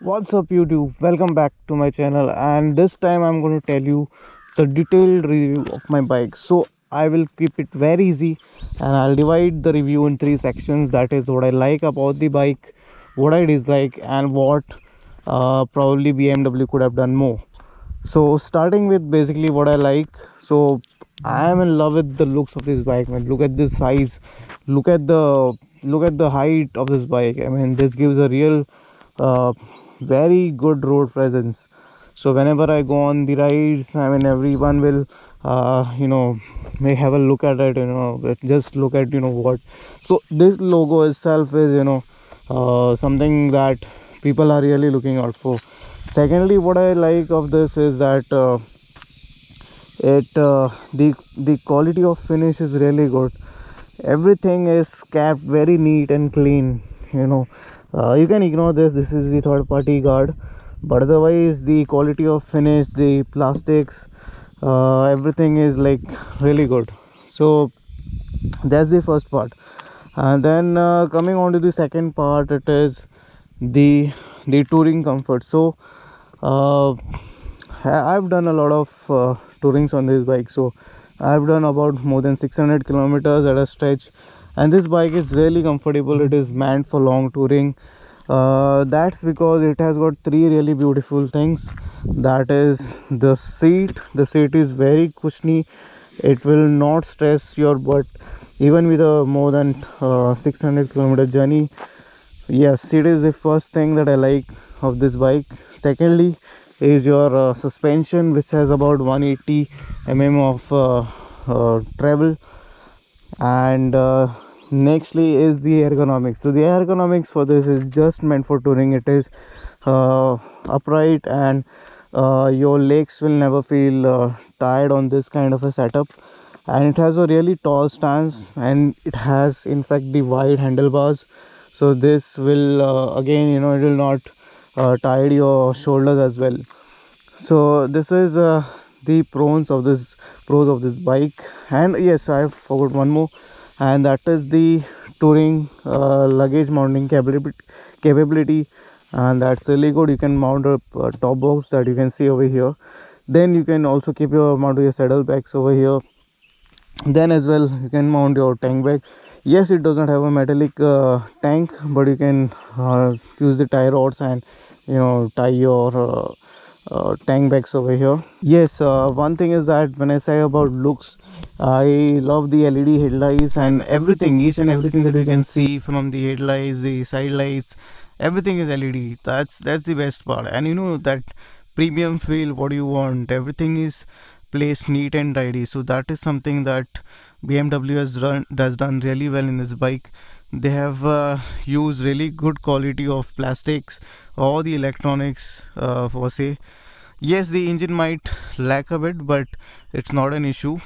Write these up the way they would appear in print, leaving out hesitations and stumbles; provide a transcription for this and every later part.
What's up YouTube? Welcome back to my channel, and this time I'm going to tell you the detailed review of my bike. So I will keep it very easy and I'll divide the review in three sections. That is what I like about the bike, what I dislike, and what probably BMW could have done more. So starting with basically what I like. So I am in love with the looks of this bike, man. Look at this size, look at the height of this bike. I mean, this gives a real uh, very good road presence. So whenever I go on the rides, I mean, everyone will may have a look at it, just look at what. So this logo itself is something that people are really looking out for. Secondly, what I like of this is that it the quality of finish is really good. Everything is kept very neat and clean. You can ignore this is the third party guard, but otherwise the quality of finish, the plastics, everything is like really good. So that's the first part. And then coming on to the second part, it is the touring comfort. So uh, I've done a lot of tourings on this bike. So I've done about more than 600 kilometers at a stretch, and this bike is really comfortable. It is meant for long touring. That's because it has got three really beautiful things. That is the seat. The seat is very cushiony. It will not stress your butt even with a more than 600-kilometer journey. Yes, it is the first thing that I like of this bike. Secondly is your suspension, which has about 180 of travel. And nextly is the ergonomics. So the ergonomics for this is just meant for touring. It is upright, and your legs will never feel tired on this kind of a setup. And it has a really tall stance, and it has in fact the wide handlebars. So this will again, it will not tire your shoulders as well. So this is the pros of this bike. And yes, I forgot one more, and that is the touring luggage mounting capability. And that's really good. You can mount a top box that you can see over here. Then you can also keep your mount your saddlebags over here. Then as well, you can mount your tank bag. Yes, it does not have a metallic tank, but you can use the tie rods and tie your tank bags over here. Yes, one thing is that when I say about looks, I love the LED headlights and everything, each and everything that you can see from the headlights, the side lights, everything is LED. That's the best part. And that premium feel, what you want, everything is placed neat and tidy. So that is something that BMW does done really well in this bike. They have used really good quality of plastics or the electronics for say. Yes, the engine might lack a bit, but it's not an issue.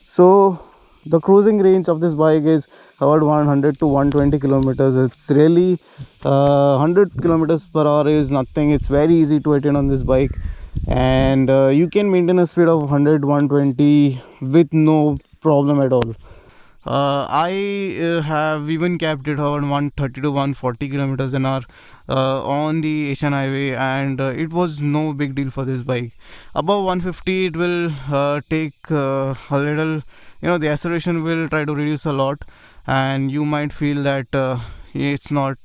So the cruising range of this bike is about 100 to 120 kilometers. It's really 100 kilometers per hour is nothing. It's very easy to attain on this bike, and you can maintain a speed of 100 120 with no problem at all. I have even capped it around 130 to 140 kilometers an hour on the Asian highway, and it was no big deal for this bike. Above 150, it will take a little, the acceleration will try to reduce a lot, and you might feel that it's not.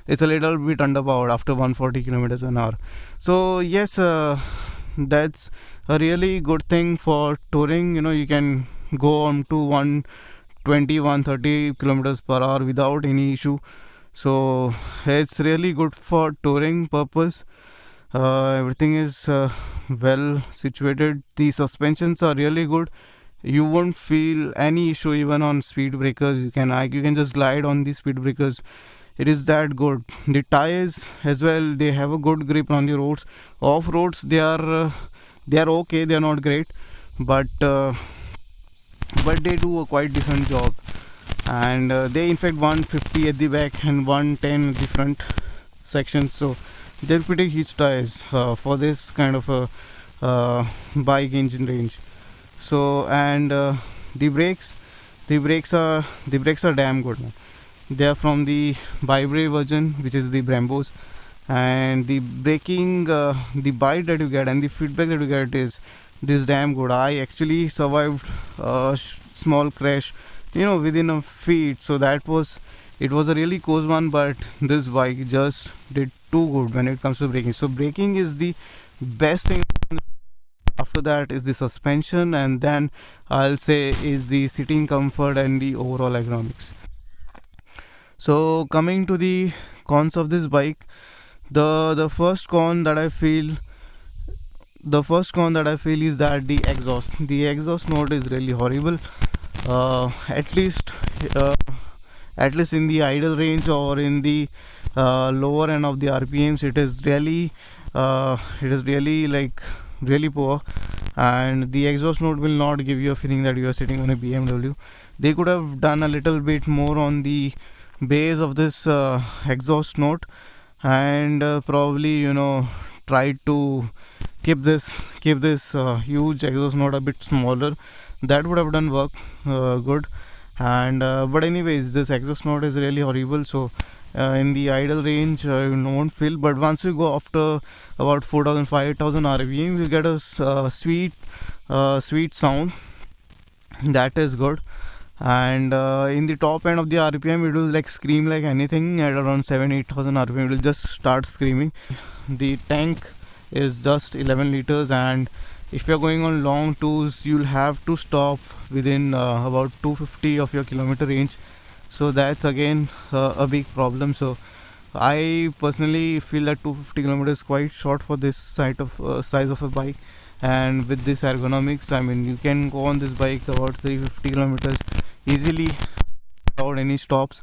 It's a little bit underpowered after 140 kilometers an hour. So yes, that's a really good thing for touring. You can go on to 120 130 kilometers per hour without any issue. So it's really good for touring purpose. Everything is well situated. The suspensions are really good. You won't feel any issue even on speed breakers. You can just glide on the speed breakers. It is that good. The tires as well, they have a good grip on the roads. Off roads, they are okay. They are not great, but they do a quite decent job. And they in fact 150 at the back and 110 at the front section. So they're pretty huge tires for this kind of a bike engine range. So and the brakes are damn good, man. They are from the Bybre version, which is the Brembos, and the braking, the bite that you get and the feedback that you get is this damn good. I actually survived a small crash, within a feet. So it was a really close one, but this bike just did too good when it comes to braking. So braking is the best thing. After that is the suspension, and then I'll say is the sitting comfort and the overall ergonomics. So coming to the cons of this bike, the first con that I feel is that the exhaust note is really horrible. uh, at least uh, at least in the idle range or in the lower end of the rpms, it is really like really poor, and the exhaust note will not give you a feeling that you are sitting on a BMW. They could have done a little bit more on the base of this exhaust note, and probably try to keep this huge exhaust note a bit smaller. That would have done work good. And but anyways, this exhaust note is really horrible. So in the idle range you won't feel, but once you go after about 4000 5000 rpm, you get a sweet sound that is good. And in the top end of the rpm, it will like scream like anything. At around 7 8000 rpm, it will just start screaming. The tank is just 11 liters, and if you're going on long tours, you'll have to stop within about 250 of your kilometer range. So that's again a big problem. So I personally feel that 250 kilometers is quite short for this size of a bike. And with this ergonomics, I mean, you can go on this bike about 350 kilometers easily without any stops.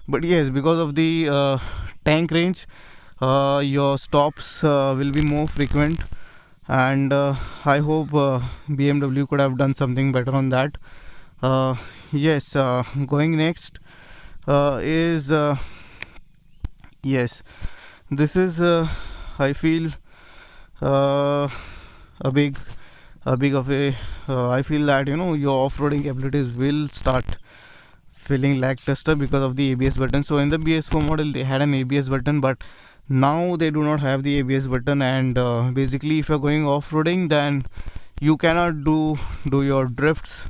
But yes, because of the tank range, your stops will be more frequent, and I hope BMW could have done something better on that. Yes, going next is yes, this is I feel uh, a big of a I feel that your off-roading abilities will start feeling lackluster because of the ABS button. So in the BS4 model, they had an ABS button, but now they do not have the ABS button. And basically, if you're going off-roading, then you cannot do your drifts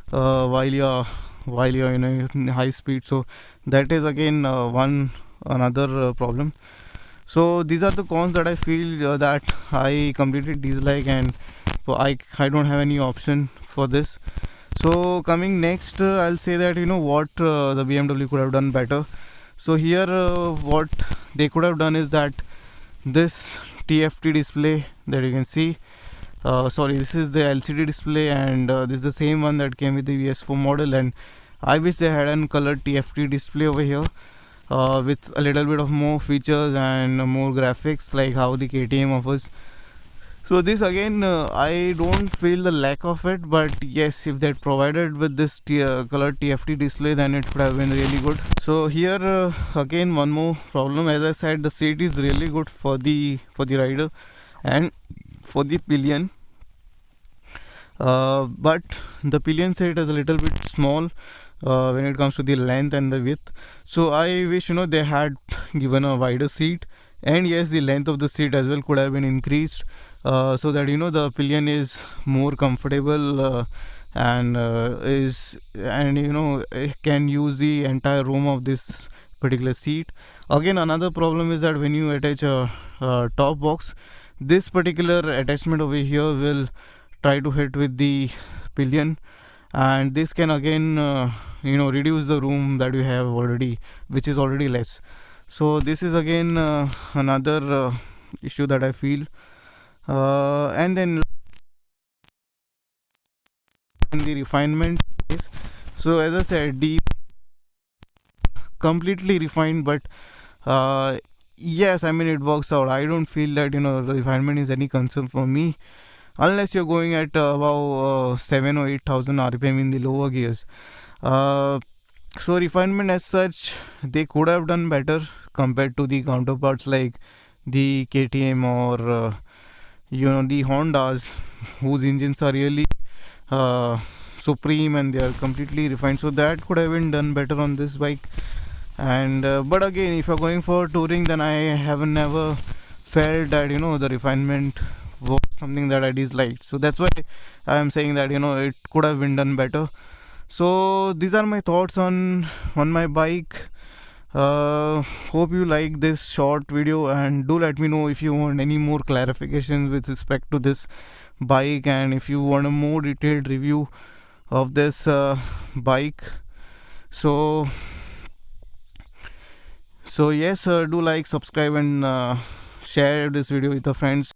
while you're in high speed. So that is again another problem. So these are the cons that I feel that I completely dislike, and I don't have any option for this. So coming next, I'll say that what the BMW could have done better. So here what they could have done is that this TFT display that you can see, sorry, this is the LCD display, and this is the same one that came with the BS4 model, and I wish they had a colored TFT display over here with a little bit of more features and more graphics like how the KTM offers. So this again, I don't feel the lack of it, but yes, if they had provided with this colored TFT display, then it would have been really good. So here again, one more problem. As I said, the seat is really good for the rider and for the pillion, but the pillion seat is a little bit small when it comes to the length and the width. So I wish they had given a wider seat, and yes, the length of the seat as well could have been increased, so that the pillion is more comfortable and can use the entire room of this particular seat. Again, another problem is that when you attach a top box, this particular attachment over here will try to hit with the pillion, and this can again reduce the room that you have already, which is already less. So this is again another issue that I feel. And then in the refinement is, so as I said, the completely refined, but yes, I mean, it works out. I don't feel that the refinement is any concern for me, unless you're going at about 7 or 8000 rpm in the lower gears. So refinement as such, they could have done better compared to the counterparts like the KTM or the Hondas, whose engines are really supreme and they are completely refined. So that could have been done better on this bike. And but again, if you're going for touring, then I have never felt that the refinement was something that I disliked. So that's why I am saying that it could have been done better. So these are my thoughts on my bike. Hope you like this short video, and do let me know if you want any more clarifications with respect to this bike, and if you want a more detailed review of this bike. So yes, do like, subscribe, and share this video with your friends.